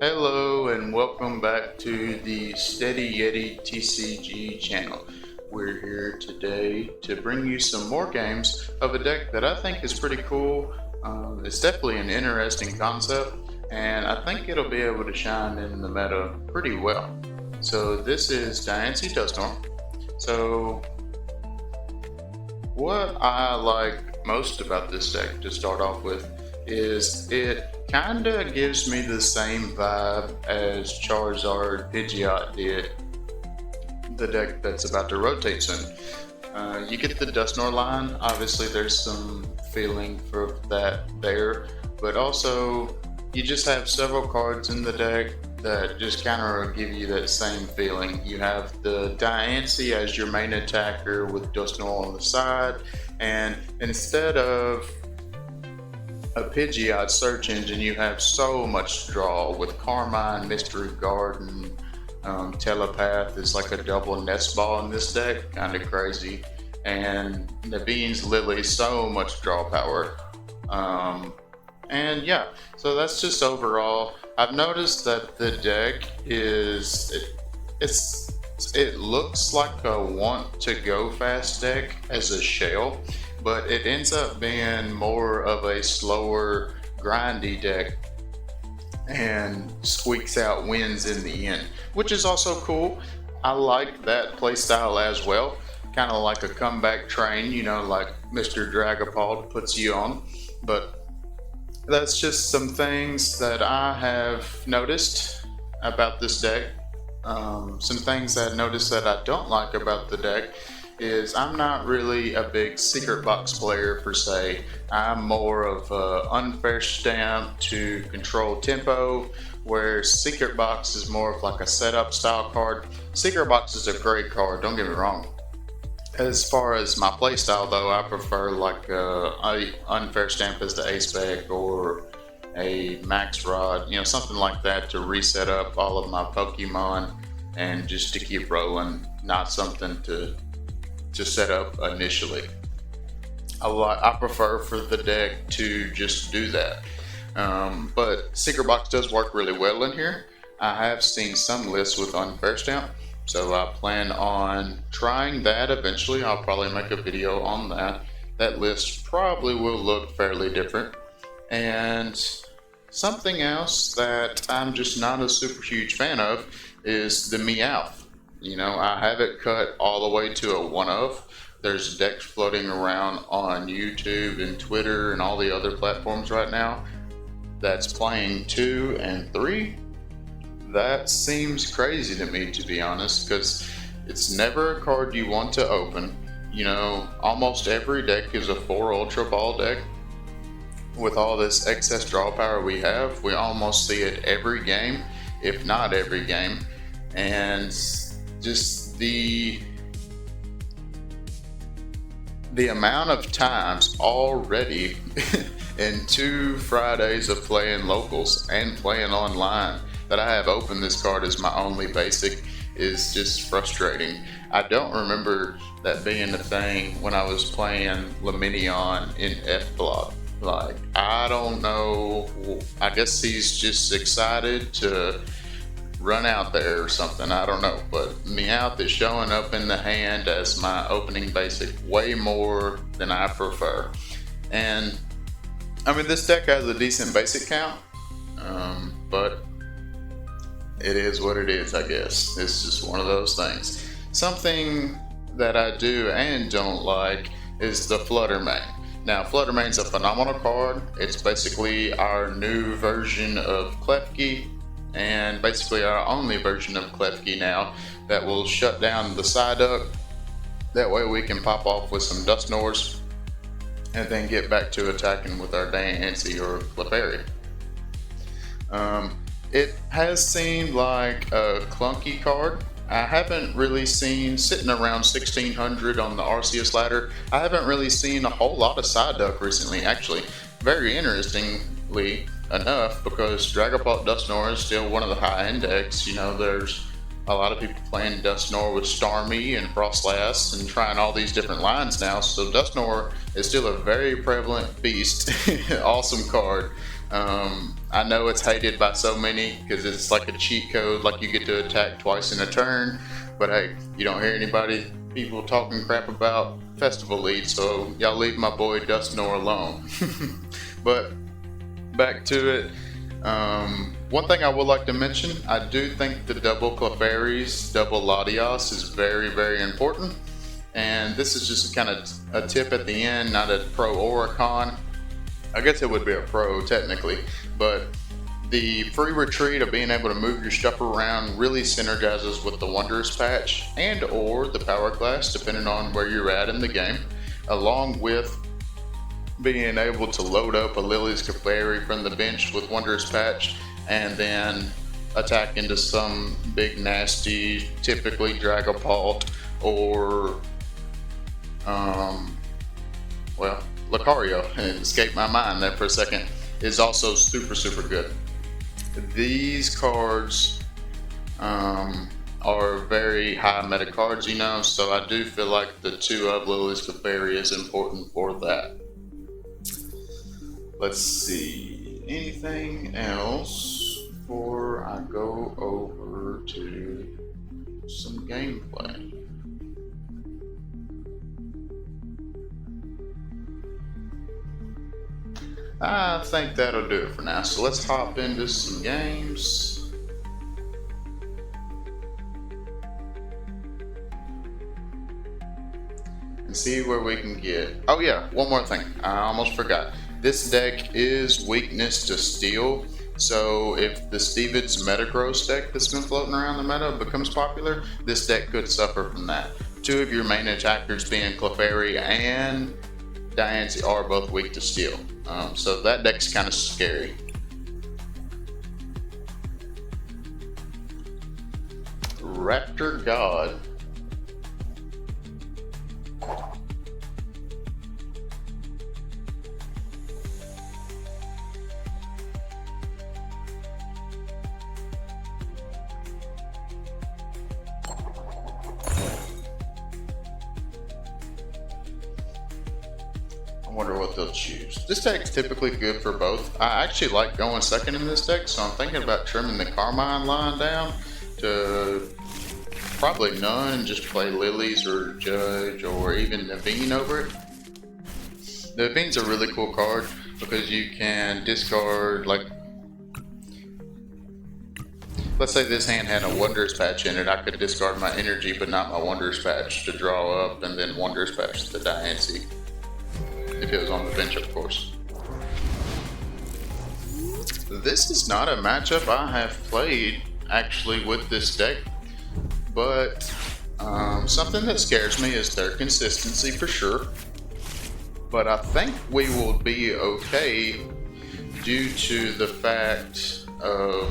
Hello and welcome back to the Steady Yeti TCG channel. We're here today to bring you some more games of a deck that I think is pretty cool. It's definitely an interesting concept, and I think it'll be able to shine in the meta pretty well. So this is Diancie Dusknoir. So what I like most about this deck to start off with is it kinda gives me the same vibe as Charizard Pidgeot did, the deck that's about to rotate soon. You get the Dusknoir line, obviously there's some feeling for that there, but also you just have several cards in the deck that just kind of give you that same feeling. You have the Diancie as your main attacker with Dusknoir on the side, and instead of a Pidgeot search engine, you have so much draw with Carmine, Mystery Garden, Telepath is like a double nest ball in this deck, kind of crazy, and Naveen's Lily, so much draw power. And yeah, so that's just overall. I've noticed that the deck it looks like a want to go fast deck as a shell, but it ends up being more of a slower, grindy deck and squeaks out wins in the end, which is also cool. I like that playstyle as well. Kind of like a comeback train, you know, like Mr. Dragapult puts you on. But that's just some things that I have noticed about this deck. Some things I noticed that I don't like about the deck is I'm not really a big secret box player per se. I'm more of a unfair stamp to control tempo, where secret box is more of like a setup style card. Secret box is a great card, don't get me wrong. As far as my playstyle though, I prefer like a unfair stamp as the ace spec or a max rod, you know, something like that to reset up all of my Pokemon and just to keep rolling, not something to set up initially. I prefer for the deck to just do that. But Secret Box does work really well in here. I have seen some lists with unfair stamp, so I plan on trying that eventually. I'll probably make a video on that. That list probably will look fairly different. And something else that I'm just not a super huge fan of is the Meowth. You know, I have it cut all the way to a 1-of. There's decks floating around on YouTube and Twitter and all the other platforms right now that's playing 2 and 3. That seems crazy to me, to be honest, because it's never a card you want to open. You know, almost every deck is a 4 Ultra Ball deck. With all this excess draw power we have, we almost see it every game, if not every game. And just the amount of times already in 2 Fridays of playing locals and playing online that I have opened this card as my only basic is just frustrating. I don't remember that being a thing when I was playing Laminion in F block. Like, I don't know, I guess he's just excited to run out there or something, I don't know, but Meowth is showing up in the hand as my opening basic way more than I prefer. And I mean, this deck has a decent basic count, but it is what it is, I guess. It's just one of those things. Something that I do and don't like is the Fluttermane. Now, Fluttermane's a phenomenal card. It's basically our new version of Klefki, and basically our only version of Klefki now that will shut down the Psyduck. That way we can pop off with some Dusknoirs and then get back to attacking with our Diancie or Clefairy. It has seemed like a clunky card. I haven't really seen, sitting around 1600 on the Arceus ladder, I haven't really seen a whole lot of Psyduck recently, actually. Very interestingly enough, because Dragapult Dusknoir is still one of the high-end decks. You know, there's a lot of people playing Dusknoir with Starmie and Frostlass and trying all these different lines now, so Dusknoir is still a very prevalent beast. Awesome card. I know it's hated by so many because it's like a cheat code, like you get to attack twice in a turn. But hey, you don't hear people talking crap about festival leads, so y'all leave my boy Dusknoir alone. But back to it. One thing I would like to mention, I do think the double Clefairies, double Latios is very, very important. And this is just kind of a tip at the end, not a pro or a con. I guess it would be a pro technically, but the free retreat of being able to move your stuff around really synergizes with the Wondrous Patch and or the Power Glass, depending on where you're at in the game, along with being able to load up a Lily's Clefairy from the bench with Wondrous Patch and then attack into some big nasty, typically Dragapult or Lucario, it escaped my mind there for a second, is also super, super good. These cards are very high meta cards, you know, so I do feel like the 2 of Lily's Clefairy is important for that. Let's see, anything else before I go over to some gameplay? I think that'll do it for now. So let's hop into some games. And see where we can get. Oh yeah, one more thing. I almost forgot. This deck is weakness to steel. So if the Steved's Metagross deck that's been floating around the meta becomes popular, this deck could suffer from that. 2 of your main attackers being Clefairy and Diancie are both weak to steel. So that deck's kind of scary. Raptor God. I wonder what they'll choose. This deck's typically good for both. I actually like going second in this deck, so I'm thinking about trimming the Carmine line down to probably none and just play Lilies or Judge or even Naveen over it. Naveen's a really cool card because you can discard, like, let's say this hand had a Wondrous Patch in it, I could discard my energy but not my Wondrous Patch to draw up and then Wondrous Patch the Diancie. If it was on the bench, of course. This is not a matchup I have played actually with this deck, but something that scares me is their consistency for sure. But I think we will be okay due to the fact of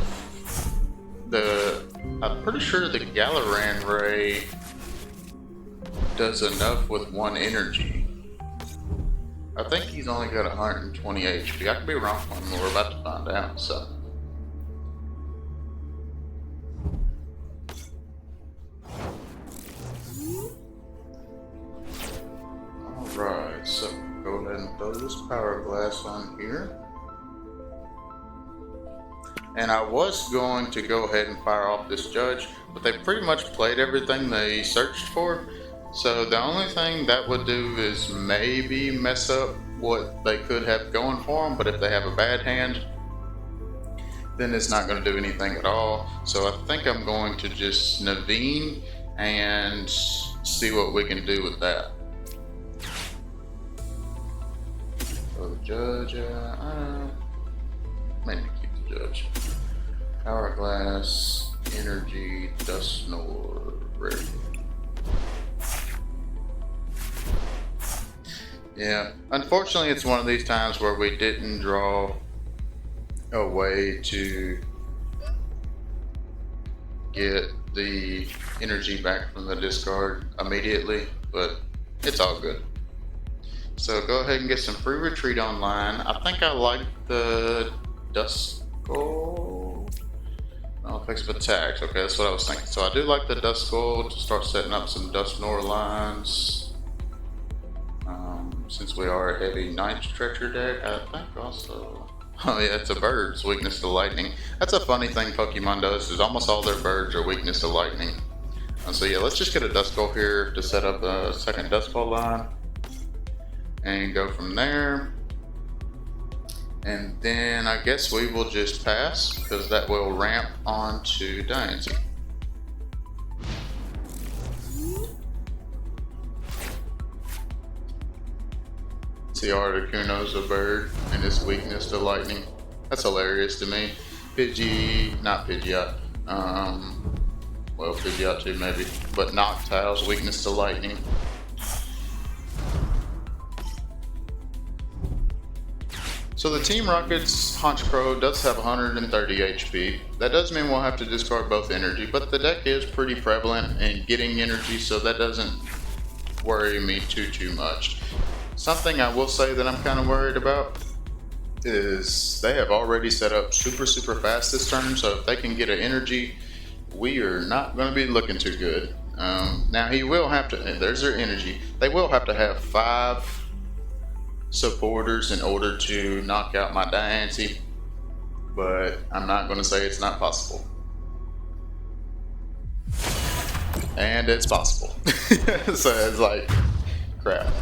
I'm pretty sure the Galaran Ray does enough with 1 energy. I think he's only got 120 HP. I could be wrong on we're about to find out, so. Alright, so go ahead and throw this Power Glass on here. And I was going to go ahead and fire off this Judge, but they pretty much played everything they searched for. So the only thing that would do is maybe mess up what they could have going for them, but if they have a bad hand, then it's not going to do anything at all. So I think I'm going to just Naveen and see what we can do with that. So the Judge, maybe keep the Judge. Hourglass, Energy, Dusknoir, Rare. Yeah, unfortunately it's one of these times where we didn't draw a way to get the energy back from the discard immediately, but it's all good. So go ahead and get some free retreat online. I think I like the Duskull. Oh, effective attacks. Okay, that's what I was thinking. So I do like the Duskull to start setting up some Dusknoir lines. Since we are a heavy Night Stretcher deck, I think also Oh yeah, it's a bird's weakness to lightning. That's a funny thing Pokemon does, is almost all their birds are weakness to lightning. So yeah, let's just get a Duskull here to set up a second Duskull line. And go from there. And then I guess we will just pass, because that will ramp onto Diancie. See, Articuno's a bird, and its weakness to lightning. That's hilarious to me. Not Pidgeot. Well, Pidgeot too, maybe. But Noctow's weakness to lightning. So the Team Rocket's Honchkrow does have 130 HP. That does mean we'll have to discard both energy, but the deck is pretty prevalent in getting energy, so that doesn't worry me too much. Something I will say that I'm kind of worried about is they have already set up super fast this turn, so if they can get an energy, we are not going to be looking too good. Now he will have to, there's their energy, they will have to have 5 supporters in order to knock out my Diancie, but I'm not going to say it's not possible. And it's possible. So it's like, crap.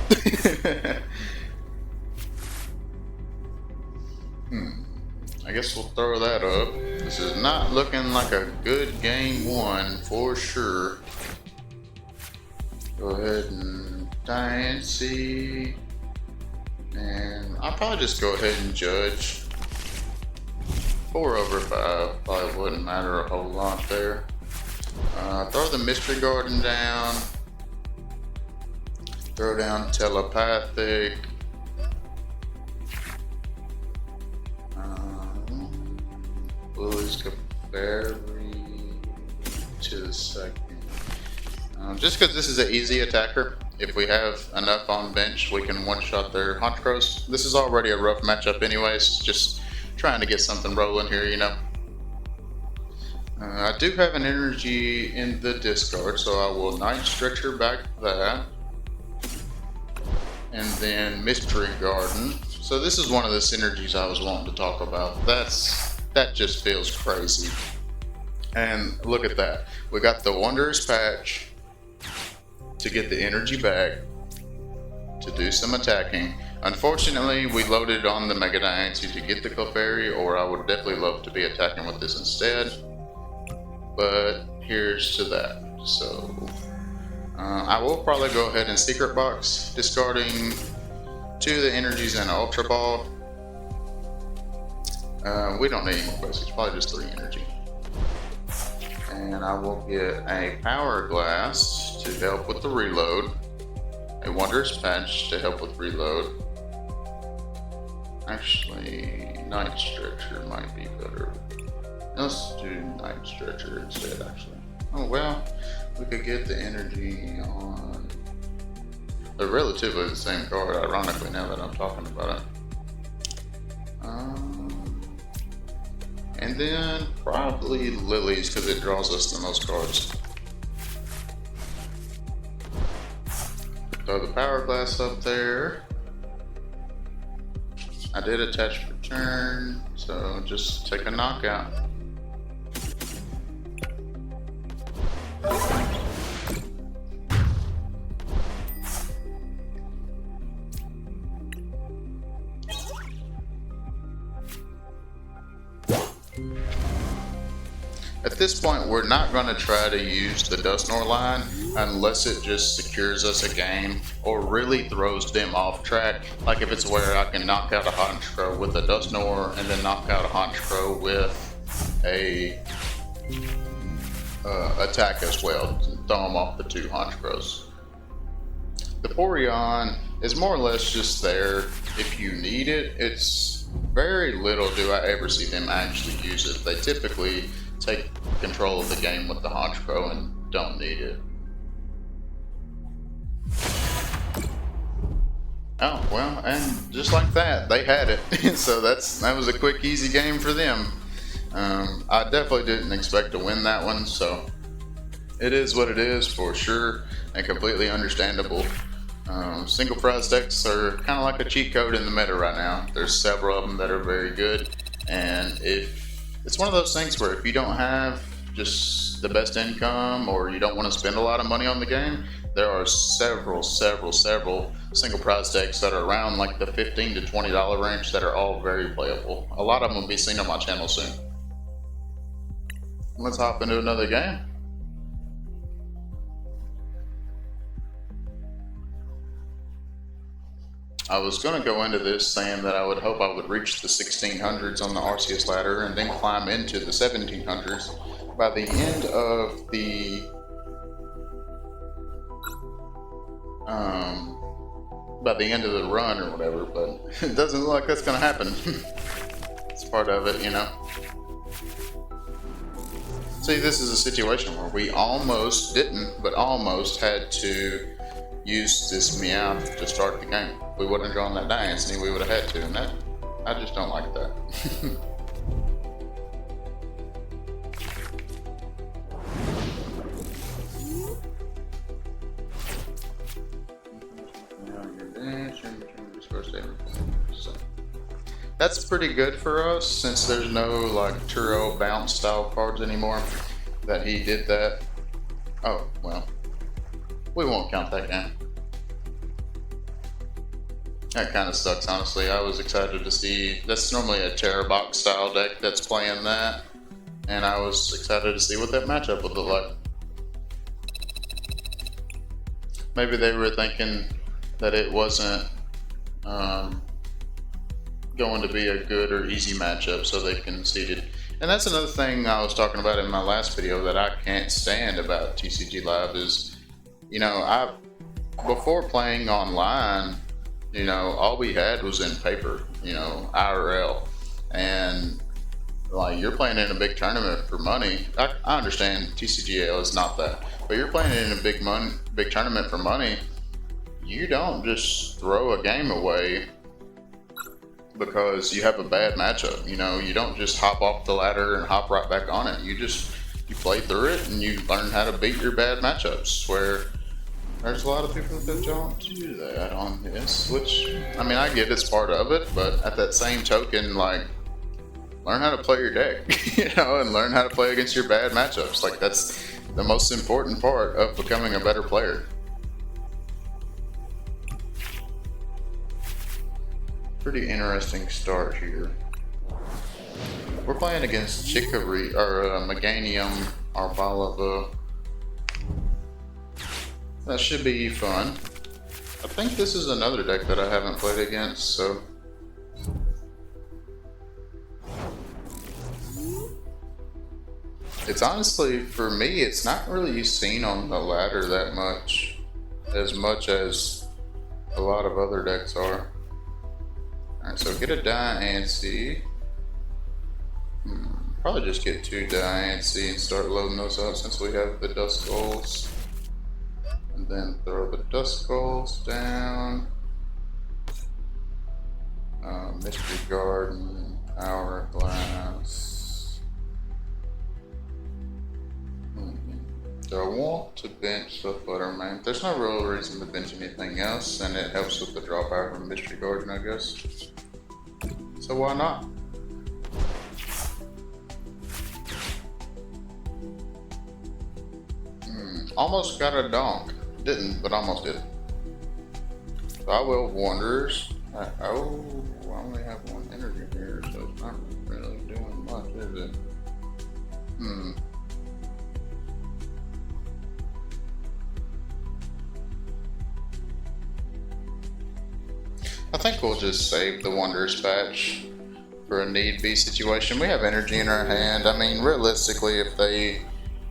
I guess we'll throw that up. This is not looking like a good game one for sure. Go ahead and Diancie. And I'll probably just go ahead and judge. 4 over 5 probably wouldn't matter a whole lot there. Throw the Mystery Garden down. Throw down Telepathic. Bully's Caberry to the second. Just because this is an easy attacker, if we have enough on bench, we can one-shot their Honchkrows. This is already a rough matchup anyways, just trying to get something rolling here, you know. I do have an energy in the discard, so I will Night Stretcher back that. And then Mystery Garden. So this is one of the synergies I was wanting to talk about. That just feels crazy. And look at that. We got the Wondrous Patch to get the energy back, to do some attacking. Unfortunately, we loaded on the Mega Diancie to get the Clefairy, or I would definitely love to be attacking with this instead. But here's to that. So I will probably go ahead and Secret Box, discarding 2 of the energies and an Ultra Ball. We don't need any more basics, probably just 3 energy. And I will get a Power Glass to help with the reload, a Wondrous Patch to help with reload. Actually, Night Stretcher might be better. Let's do Night Stretcher instead, actually. Oh well, we could get the energy on. They're relatively the same card, ironically, now that I'm talking about it. And then probably Lilies, because it draws us the most cards. Throw the Power Glass up there. I did attach for turn, so just take a knockout. At this point, we're not going to try to use the Dusknoir line unless it just secures us a game or really throws them off track. Like if it's where I can knock out a Honchkrow with a Dusknoir and then knock out a Honchkrow with a attack as well, throw them off the 2 Honchkrows. The Porygon is more or less just there if you need it. It's very little do I ever see them actually use it. They typically take control of the game with the Honchkrow and don't need it. Oh, well, and just like that, they had it. So that was a quick, easy game for them. I definitely didn't expect to win that one, so it is what it is for sure, and completely understandable. Single prize decks are kind of like a cheat code in the meta right now. There's several of them that are very good, and if it's one of those things where if you don't have just the best income or you don't want to spend a lot of money on the game, there are several single prize decks that are around like the $15 to $20 range that are all very playable. A lot of them will be seen on my channel soon. Let's hop into another game. I was going to go into this saying that I would hope I would reach the 1600s on the Arceus ladder and then climb into the 1700s by the end of the run or whatever, but it doesn't look like that's going to happen. It's part of it, you know. See, this is a situation where we almost didn't, but almost had to use this Meowth to start the game. If we wouldn't have drawn that Diancie, we would have had to, and that, I just don't like that. So, that's pretty good for us since there's no like Turo bounce style cards anymore. That he did that. Oh, well. We won't count that game. That kind of sucks, honestly. I was excited to see. That's normally a Terror Box style deck that's playing that, and I was excited to see what that matchup would look like. Maybe they were thinking that it wasn't going to be a good or easy matchup, so they conceded. And that's another thing I was talking about in my last video that I can't stand about TCG Live is, you know, before playing online, you know, all we had was in paper, you know, IRL. And like, you're playing in a big tournament for money. I understand ptcgl is not that, but you're playing in a big tournament for money. You don't just throw a game away because you have a bad matchup. You know, you don't just hop off the ladder and hop right back on it. You play through it and you learn how to beat your bad matchups, where there's a lot of people that don't do that on this, which, I mean, I get it's part of it, but at that same token, like, learn how to play your deck, you know, and learn how to play against your bad matchups. Like, that's the most important part of becoming a better player. Pretty interesting start here. We're playing against Chicory, or Meganium Arbalava. That should be fun. I think this is another deck that I haven't played against, so. It's honestly, for me, it's not really seen on the ladder that much as a lot of other decks are. Alright, so get a Diancie. Probably just get 2 Diancie and start loading those up since we have the Dusknoirs. And then throw the Dusknoirs down. Mystery Garden, Hourglass. Do I want to bench the Fluttermane? There's no real reason to bench anything else, and it helps with the draw power from Mystery Garden, I guess. So why not? Almost got a donk. Didn't, but almost did. So I will Wanderers. Oh, I only have 1 energy here, so it's not really doing much, is it? I think we'll just save the Wanderers patch for a need-be situation. We have energy in our hand. I mean, realistically, if they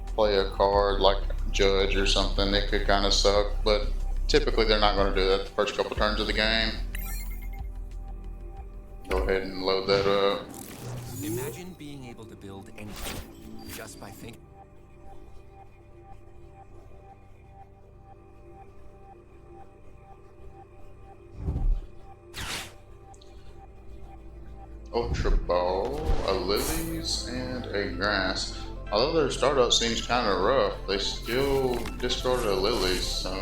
play a card like Judge or something, it could kind of suck, but typically they're not going to do that the first couple turns of the game. Go ahead and load that up. Imagine being able to build anything just by thinking. Ultra Ball, a Lilies, and a Grass. Although their startup seems kind of rough, they still discarded a Lilies, so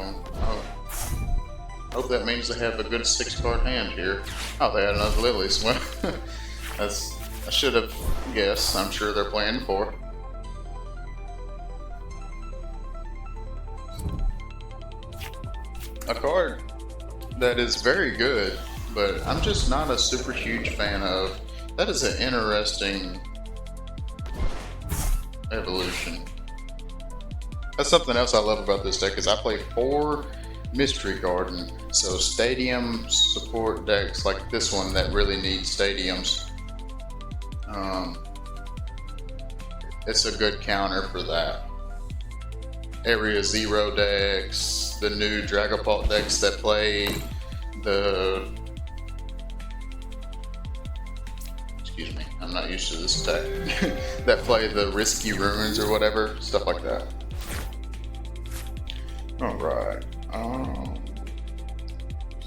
Hope that means they have a good 6-card hand here. Oh, they had another Lilies. Well, I should have guessed. I'm sure they're playing 4. A card that is very good, but I'm just not a super huge fan of. That is an interesting evolution. That's something else I love about this deck is I play 4 Mystery Garden, so stadium support decks like this one that really need stadiums. It's a good counter for that. Area 0 decks, the new Dragapult decks that play the... Excuse me, I'm not used to this deck. That play the Risky Ruins or whatever, stuff like that. Alright.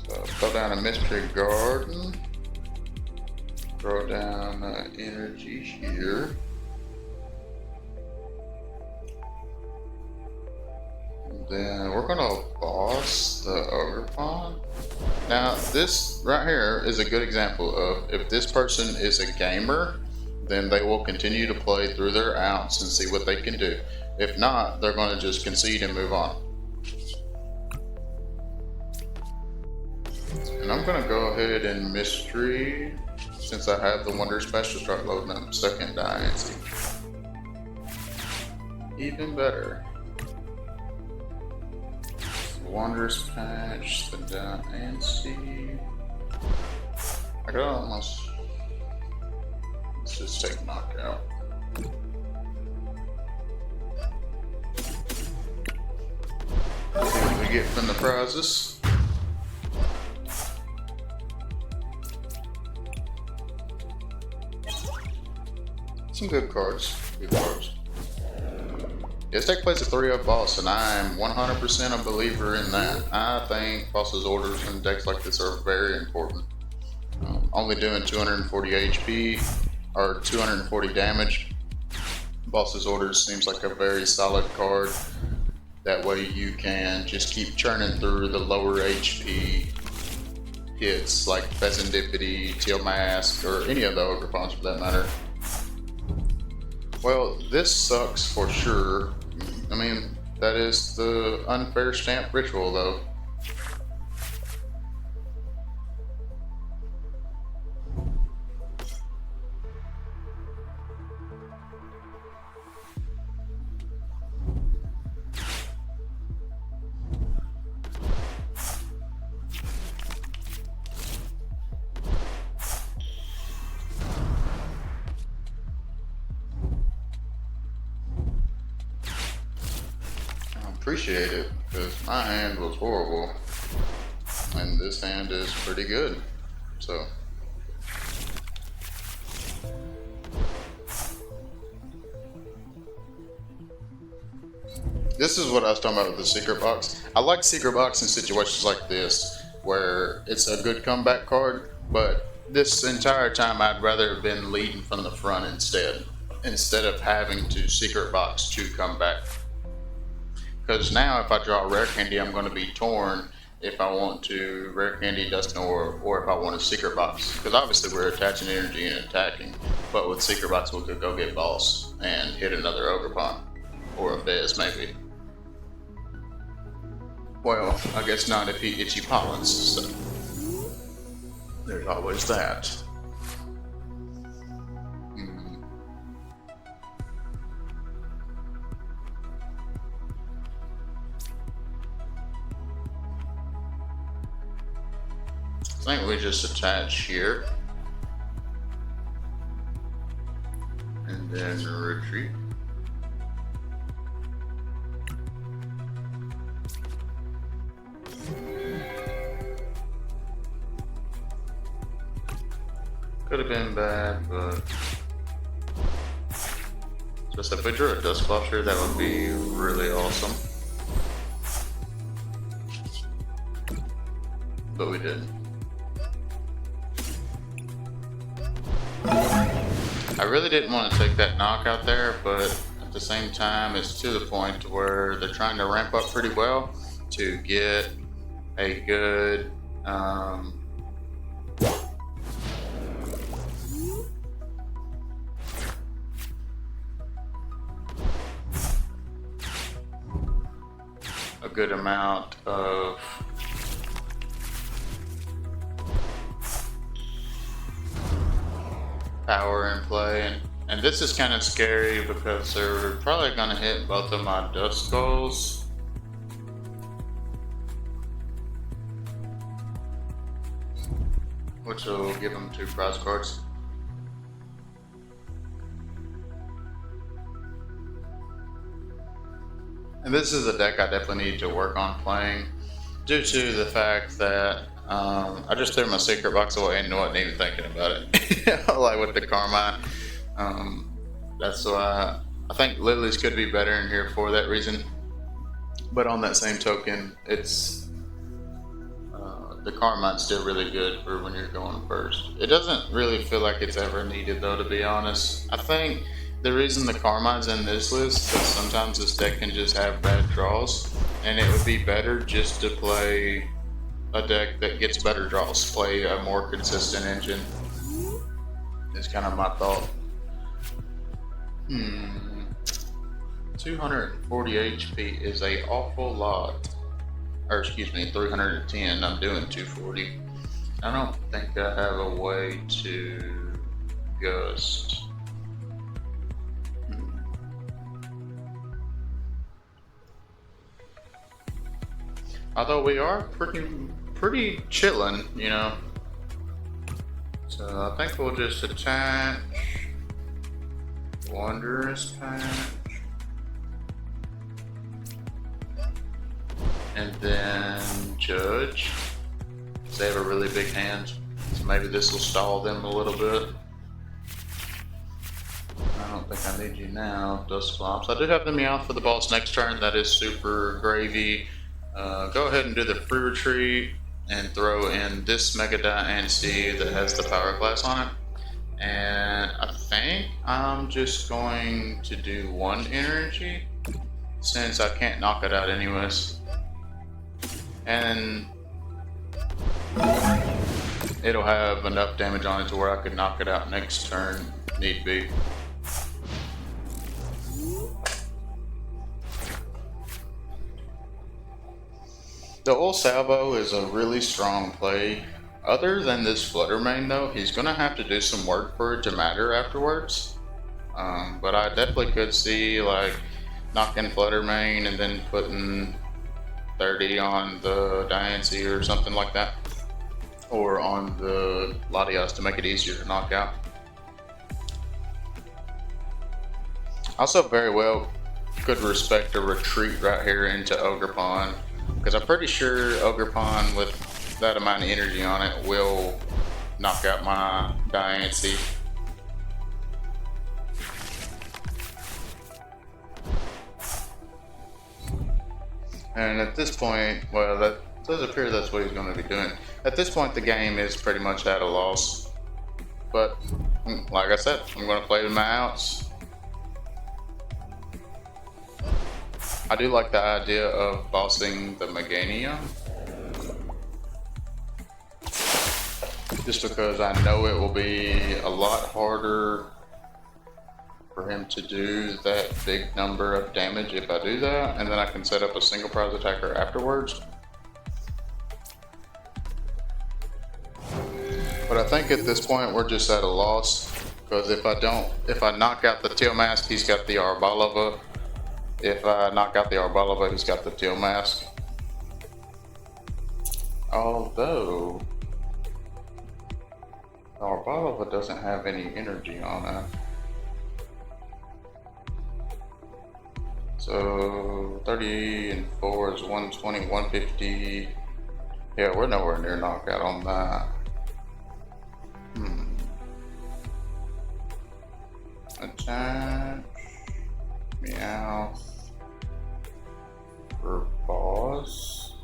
So throw down a Mystery Garden. Throw down energy here. And then we're gonna boss the Ogre Pawn. Now this right here is a good example of if this person is a gamer, then they will continue to play through their outs and see what they can do. If not, they're gonna just concede and move on. And I'm gonna go ahead and mystery, since I have the Wonder Special, start loading up second Diancie. Even better. Wondrous Patch, the Diancie. I could almost, let's just take knockout. See what we get from the prizes. Some good cards. Good cards. This deck plays a 3-up boss, and I am 100% a believer in that. I think boss's orders in decks like this are very important. Only doing 240 HP or 240 damage. Boss's orders seems like a very solid card. That way you can just keep churning through the lower HP hits like Pheasantipity, Teal Mask, or any of the Ogre Pawns for that matter. Well, this sucks for sure. I mean, that is the unfair stamp ritual though. Appreciate it, because my hand was horrible and this hand is pretty good. So this is what I was talking about with the secret box. I like secret box in situations like this where it's a good comeback card, but this entire time I'd rather have been leading from the front instead of having to secret box to come back. Because now if I draw a rare candy, I'm going to be torn if I want to rare candy Dusknoir or if I want a secret box. Because obviously we're attaching energy and attacking, but with secret box we could go get boss and hit another Ogre Pawn or a Fez maybe. Well, I guess not if he itchy pollens, so there's always that. I think we just attach here and then retreat. Could have been bad, but just if we drew a Dusknoir, that would be really awesome. But we didn't. I really didn't want to take that knockout there, but at the same time, it's to the point where they're trying to ramp up pretty well to get a good amount of power in play, and this is kind of scary because they're probably going to hit both of my dust skulls. Which will give them 2 prize cards. And this is a deck I definitely need to work on playing, due to the fact that I just threw my secret box away and wasn't even thinking about it. Like with the Carmine. That's why I think Lilies could be better in here for that reason. But on that same token, it's the Carmine's still really good for when you're going first. It doesn't really feel like it's ever needed though, to be honest. I think the reason the Carmine's in this list is sometimes this deck can just have bad draws, and it would be better just to play a deck that gets better draws, play a more consistent engine. Is kind of my thought. 240 HP is a awful lot. Or excuse me, 310. I'm doing 240. I don't think I have a way to gust. Although we are pretty chillin', you know. So I think we'll just attach Wondrous Patch. And then Judge. They have a really big hand, so maybe this will stall them a little bit. I don't think I need you now. Dust Flops. I do have the Meowth for the boss next turn. That is super gravy. Go ahead and do the free retreat and throw in this Mega Diancie that has the Power Class on it. And I think I'm just going to do 1 energy since I can't knock it out anyways. And it'll have enough damage on it to where I could knock it out next turn, need be. The Oil Salvo is a really strong play. Other than this Flutter Mane though, he's gonna have to do some work for it to matter afterwards. But I definitely could see like knocking Flutter Mane and then putting 30 on the Diancie or something like that, or on the Latias to make it easier to knock out. Also very well could respect a retreat right here into Ogerpon, because I'm pretty sure Ogerpon with that amount of energy on it will knock out my Diancie. And at this point, well, that does appear that's what he's going to be doing. At this point, the game is pretty much at a loss. But, like I said, I'm going to play with my outs. I do like the idea of bossing the Meganium, just because I know it will be a lot harder for him to do that big number of damage if I do that, and then I can set up a single prize attacker afterwards. But I think at this point we're just at a loss, because if I knock out the Tail Mask, he's got the Arbalova. If I knock out the Arbalova, he's got the Tail Mask. Although Arbalova doesn't have any energy on it. So 30 and 4 is 120, 150. Yeah, we're nowhere near knockout on that. Attach Meowth for boss.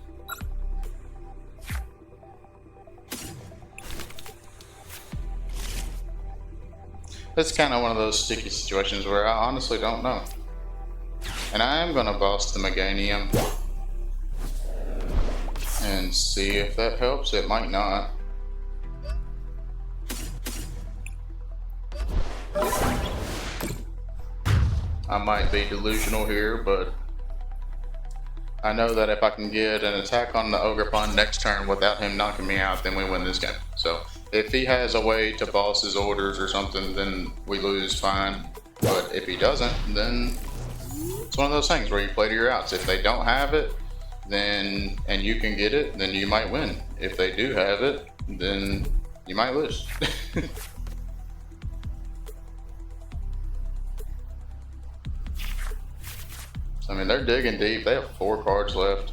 It's kind of one of those sticky situations where I honestly don't know. And I am going to boss the Meganium and and see if that helps. It might not. I might be delusional here, but I know that if I can get an attack on the Ogre Pawn next turn without him knocking me out, then we win this game. So if he has a way to boss his orders or something, then we lose, fine. But if he doesn't, then it's one of those things where you play to your outs. If they don't have it, then and you can get it, then you might win. If they do have it, then you might lose. I mean, they're digging deep. They have 4 cards left.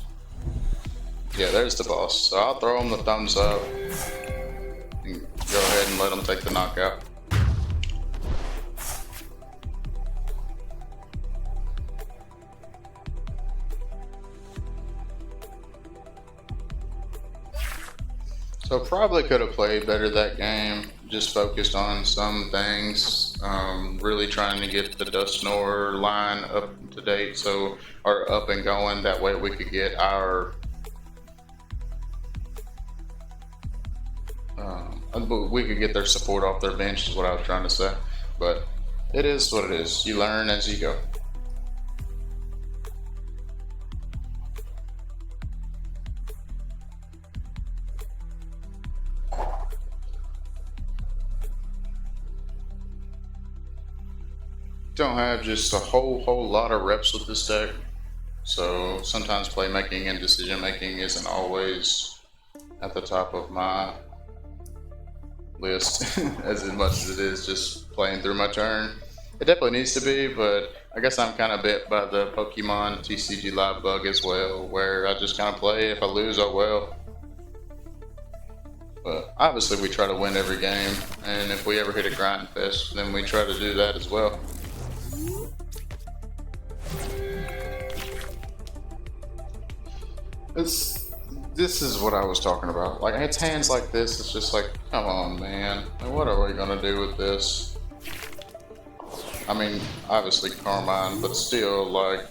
Yeah, there's the boss. So I'll throw them the thumbs up and go ahead and let them take the knockout. So probably could have played better that game. Just focused on some things. Really trying to get the Dusknoir line up to date, so or up and going. That way we could get our we could get their support off their bench. Is what I was trying to say. But it is what it is. You learn as you go. Don't have just a whole lot of reps with this deck, so sometimes playmaking and decision making isn't always at the top of my list as much as it is just playing through my turn. It definitely needs to be, but I guess I'm kind of bit by the Pokemon TCG Live bug as well, where I just kind of play. If I lose, oh well. But obviously we try to win every game, and if we ever hit a grind fest, then we try to do that as well. This is what I was talking about. Like, it's hands like this, it's just like, come on, man. Like, what are we gonna do with this? I mean, obviously Carmine, but still, like,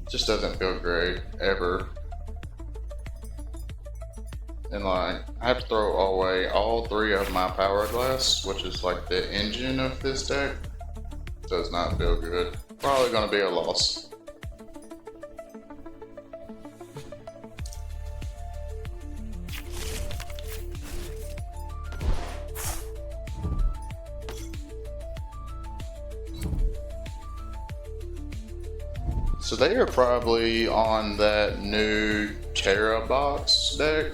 it just doesn't feel great, ever. And like, I have to throw away all 3 of my Power Glass, which is like the engine of this deck. Does not feel good. Probably gonna be a loss. So they are probably on that new Terra box deck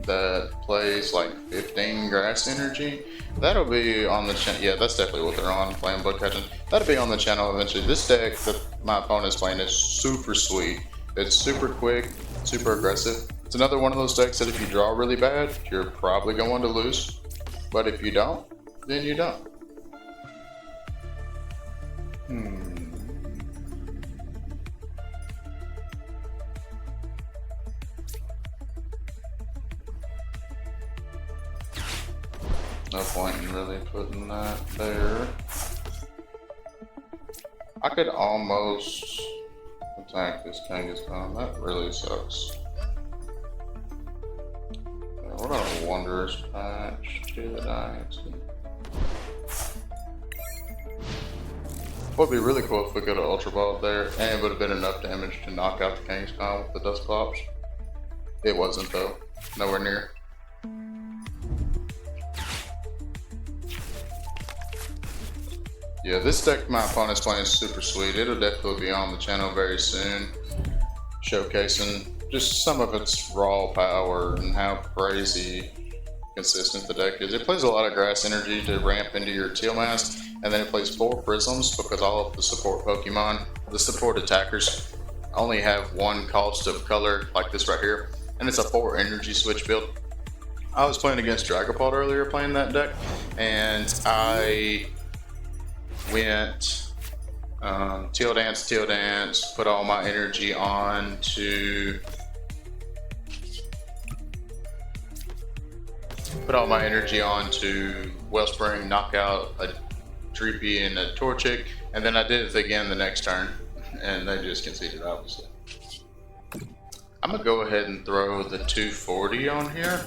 that plays like 15 grass energy. That'll be on the channel. Yeah, that's definitely what they're on, playing bug catching. That'll be on the channel eventually. This deck that my opponent's playing is super sweet. It's super quick, super aggressive. It's another one of those decks that if you draw really bad, you're probably going to lose. But if you don't, then you don't. No point in really putting that there. I could almost attack this Kangaskhan. That really sucks. What about a Wanderer's Patch to the Diancie? What would be really cool if we could have Ultra Ball there, and it would have been enough damage to knock out the Kangaskhan with the Dusclops. It wasn't though. Nowhere near. Yeah, this deck my opponent's playing is super sweet. It'll definitely be on the channel very soon, showcasing just some of its raw power and how crazy consistent the deck is. It plays a lot of grass energy to ramp into your Teal Mast, and then it plays 4 Prisms because all of the support Pokemon, the support attackers, only have 1 cost of color, like this right here, and it's a 4 energy switch build. I was playing against Dragapult earlier playing that deck, and I went Teal Dance, put all my energy on to Wellspring, knock out a Dreepy and a Torchic, and then I did it again the next turn, and they just conceded, obviously. I'm gonna go ahead and throw the 240 on here.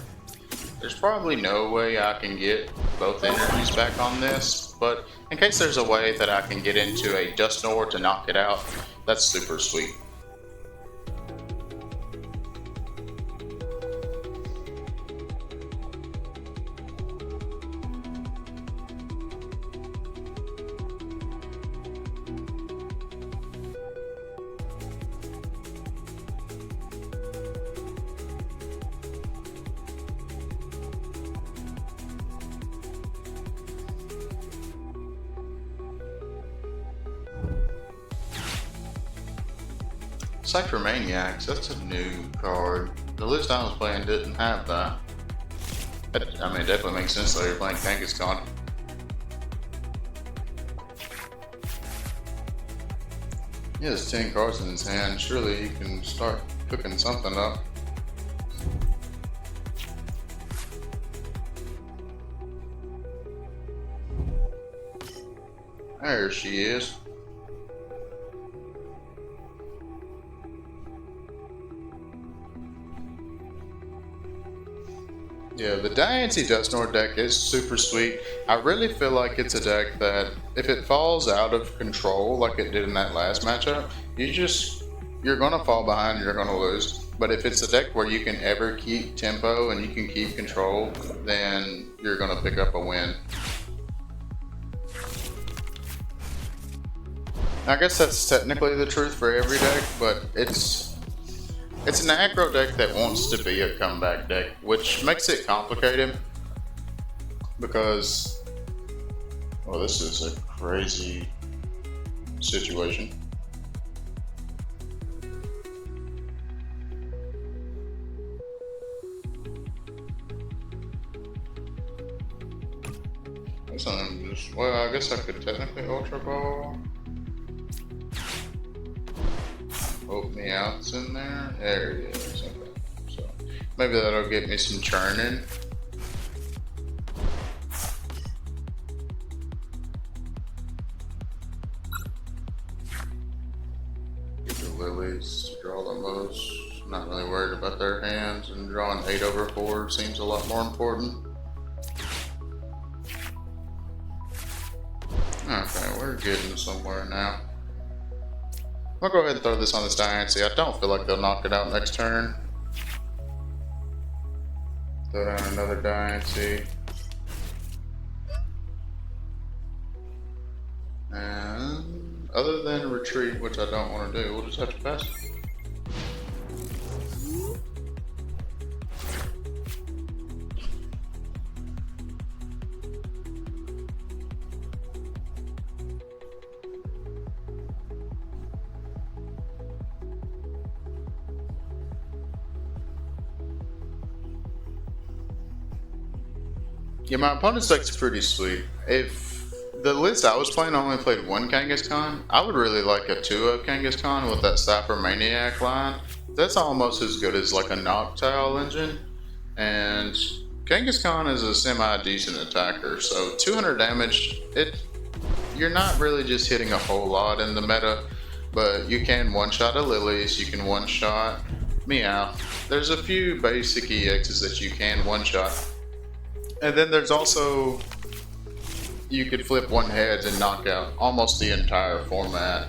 There's probably no way I can get both energies back on this, but in case there's a way that I can get into a Dusknoir to knock it out, that's super sweet. Cypher Maniacs, that's a new card. The list I was playing didn't have that. I mean, it definitely makes sense though, you're playing Kangaskhan. He has 10 cards in his hand, surely he can start cooking something up. There she is. Yeah, the Diancie Dusknoir deck is super sweet. I really feel like it's a deck that if it falls out of control like it did in that last matchup, you're gonna fall behind, you're gonna lose. But if it's a deck where you can ever keep tempo and you can keep control, then you're gonna pick up a win. I guess that's technically the truth for every deck, but it's an aggro deck that wants to be a comeback deck, which makes it complicated because, well, this is a crazy situation. Well, I guess I could technically Ultra Ball. Hope Meowth's in there. There he is. Okay. So maybe that'll get me some churning. Get the lilies to draw the most. I'm not really worried about their hands, and drawing 8/4 seems a lot more important. Okay, we're getting somewhere now. I'll go ahead and throw this on this Diancie. I don't feel like they'll knock it out next turn. Throw down another Diancie. And other than retreat, which I don't want to do, we'll just have to pass. Yeah, my opponent's deck's pretty sweet. If the list I was playing only played one Kangaskhan, I would really like a 2-of Kangaskhan with that Cypher Maniac line. That's almost as good as like a Noctowl engine. And Kangaskhan is a semi-decent attacker, so 200 damage, you're not really just hitting a whole lot in the meta, but you can one-shot a Lilies, you can one-shot Meowth. There's a few basic EXs that you can one-shot. And then there's also, you could flip one heads and knock out almost the entire format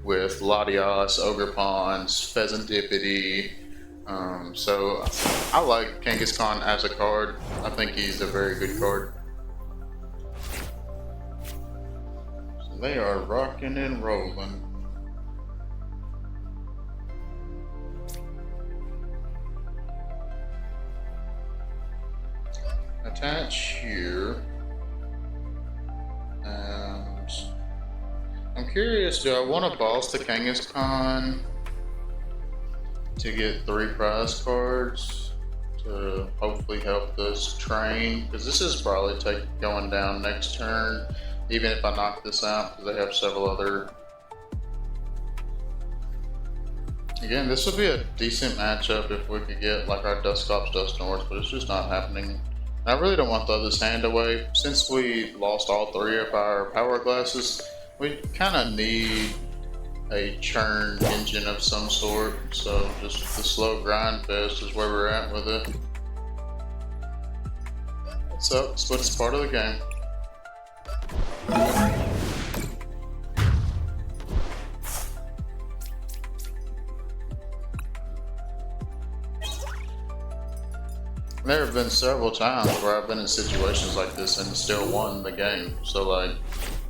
with Latias, Ogerpons, Pheasantipity. So I like Kangaskhan as a card. I think he's a very good card. So they are rocking and rolling. Attach here, and I'm curious, do I want to boss the Kangaskhan to get 3 prize cards to hopefully help this train? Because this is probably going down next turn, even if I knock this out, because they have several other. Again, this would be a decent matchup if we could get like our Dusknoir Dusknoirs, but it's just not happening. I really don't want to throw this hand away. Since we lost all 3 of our power glasses, we kind of need a churn engine of some sort. So just the slow grind fest is where we're at with it. It sucks, but it's part of the game. There have been several times where I've been in situations like this and still won the game. So like,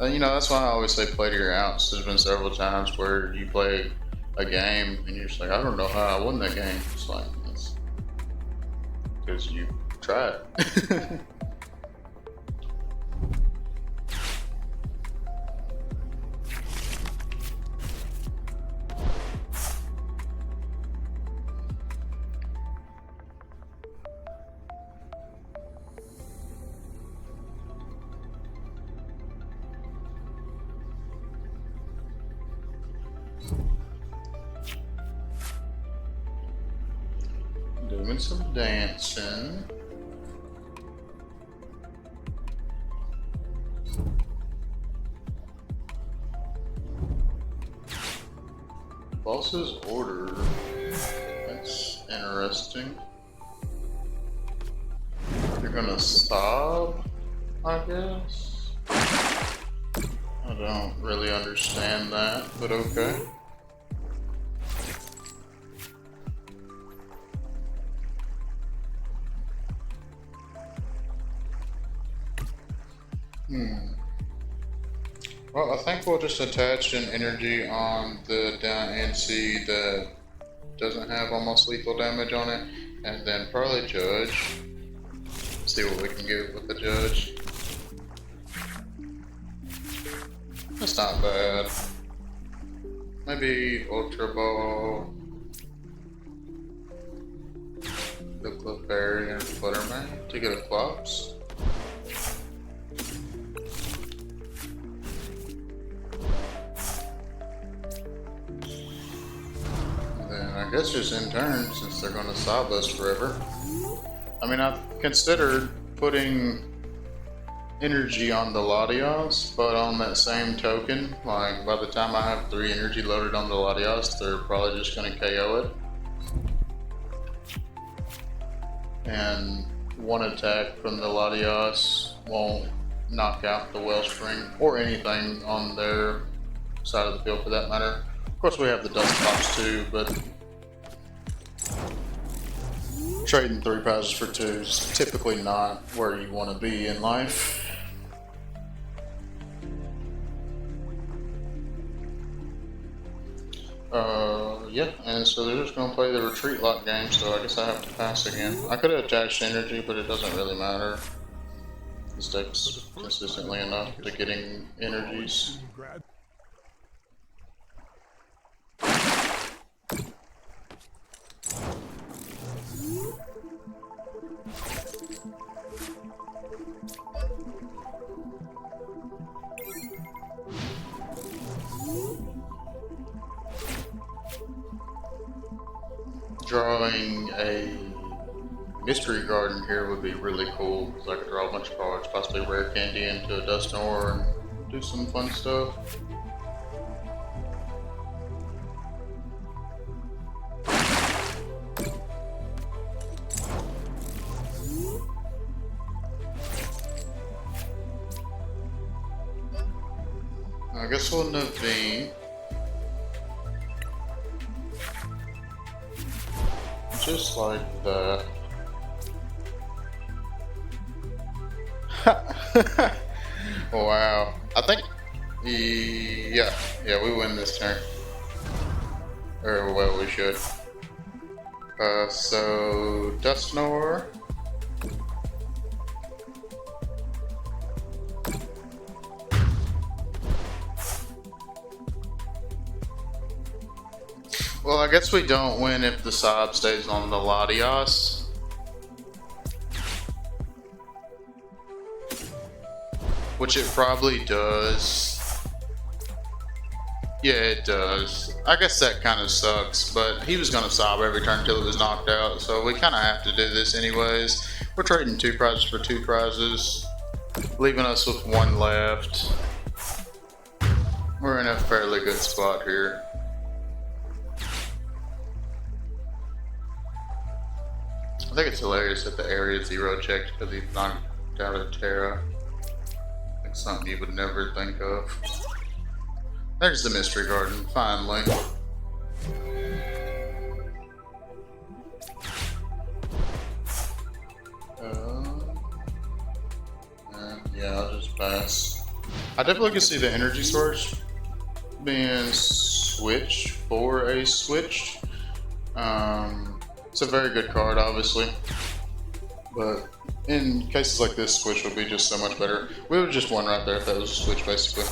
you know, that's why I always say play to your outs. There's been several times where you play a game and you're just like, I don't know how I won that game. It's like, it's because you tried. Doing some dancing. Boss's order. That's interesting. You're gonna sob, I guess? I don't really understand that, but okay. Well, I think we'll just attach an energy on the Diancie that doesn't have almost lethal damage on it, and then probably Judge. See what we can get with the Judge. That's not bad. Maybe Ultra Ball, the Clefairy, and Flutterman to get a Clops. I guess just in turn, since they're going to sob us forever. I mean, I've considered putting energy on the Latios, but on that same token, like by the time I have 3 energy loaded on the Latios, they're probably just going to KO it. And one attack from the Latios won't knock out the Wellspring or anything on their side of the field for that matter. Of course, we have the Dust Box too, but trading 3 prizes for 2 is typically not where you want to be in life. Yeah, and so they're just going to play the retreat lock game, so I guess I have to pass again. I could have attached energy, but it doesn't really matter. This deck's consistently enough to getting energies. Drawing a mystery garden here would be really cool because I could draw a bunch of cards, possibly rare candy into a Dusknoir and do some fun stuff. I guess we'll Naveen. Just like that. Wow. I think, yeah, we win this turn. Or, well, we should. So, Dusknoir. Well, I guess we don't win if the sob stays on the Latios. Which it probably does. Yeah, it does. I guess that kind of sucks, but he was going to sob every turn until it was knocked out, so we kind of have to do this anyways. We're trading 2 prizes for 2 prizes, leaving us with 1 left. We're in a fairly good spot here. I think it's hilarious that the area 0 checked because he knocked out a Terra. Like something you would never think of. There's the Mystery Garden, finally. Yeah, I'll just pass. I definitely can see the energy source being switched for a switch. It's a very good card, obviously, but in cases like this, switch would be just so much better. We would just won right there if that was a switch, basically.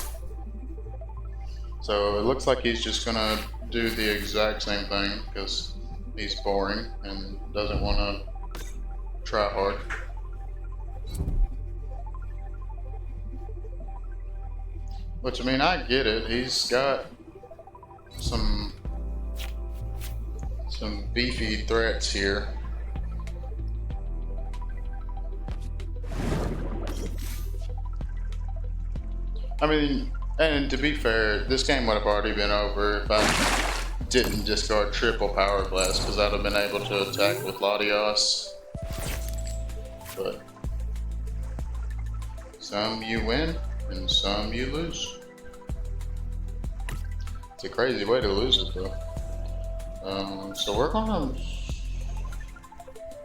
So it looks like he's just gonna do the exact same thing because he's boring and doesn't want to try hard. Which, I mean, I get it. He's got some beefy threats here. I mean, and to be fair, this game would have already been over if I didn't discard triple Power Blast, because I'd have been able to attack with Latios. But some you win and some you lose. It's a crazy way to lose it, though. So we're gonna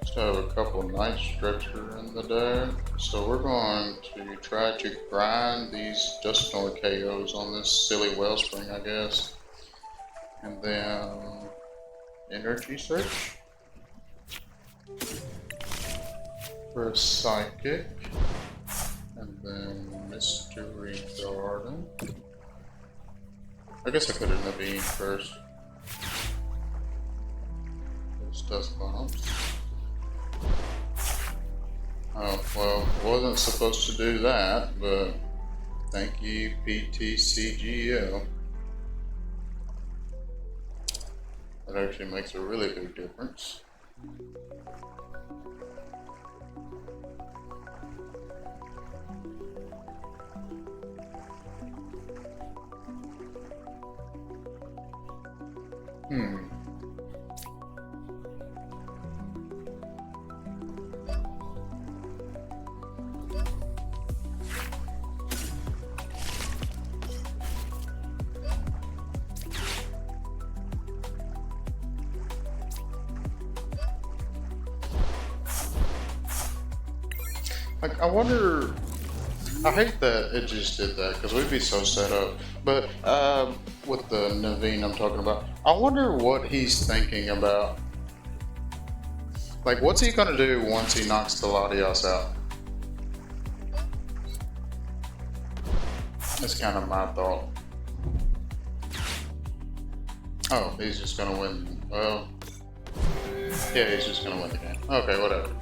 just have a couple Night Stretcher in the deck. So we're going to try to grind these Dusknoir KOs on this silly Wellspring, I guess. And then Energy Search for a Psychic. And then Mystery Garden. I guess I could have Naveen first. This does bombs. Oh, well, wasn't supposed to do that, but thank you, ptcgl. That actually makes a really big difference. Like, I wonder, I hate that it just did that, because we'd be so set up, but with the Naveen I'm talking about, I wonder what he's thinking about. Like, what's he gonna do once he knocks the Latios out? That's kind of my thought. Oh, he's just gonna win, well, yeah, he's just gonna win the game. Okay, whatever.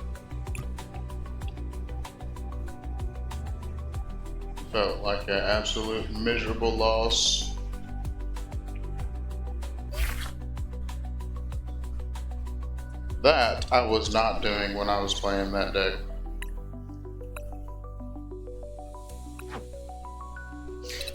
Felt like an absolute miserable loss. That I was not doing when I was playing that deck.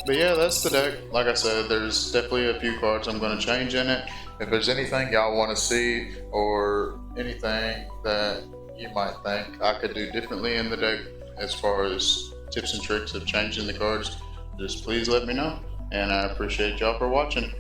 But yeah, that's the deck. Like I said, there's definitely a few cards I'm going to change in it. If there's anything y'all want to see or anything that you might think I could do differently in the deck as far as tips and tricks of changing the cards, just please let me know. And I appreciate y'all for watching.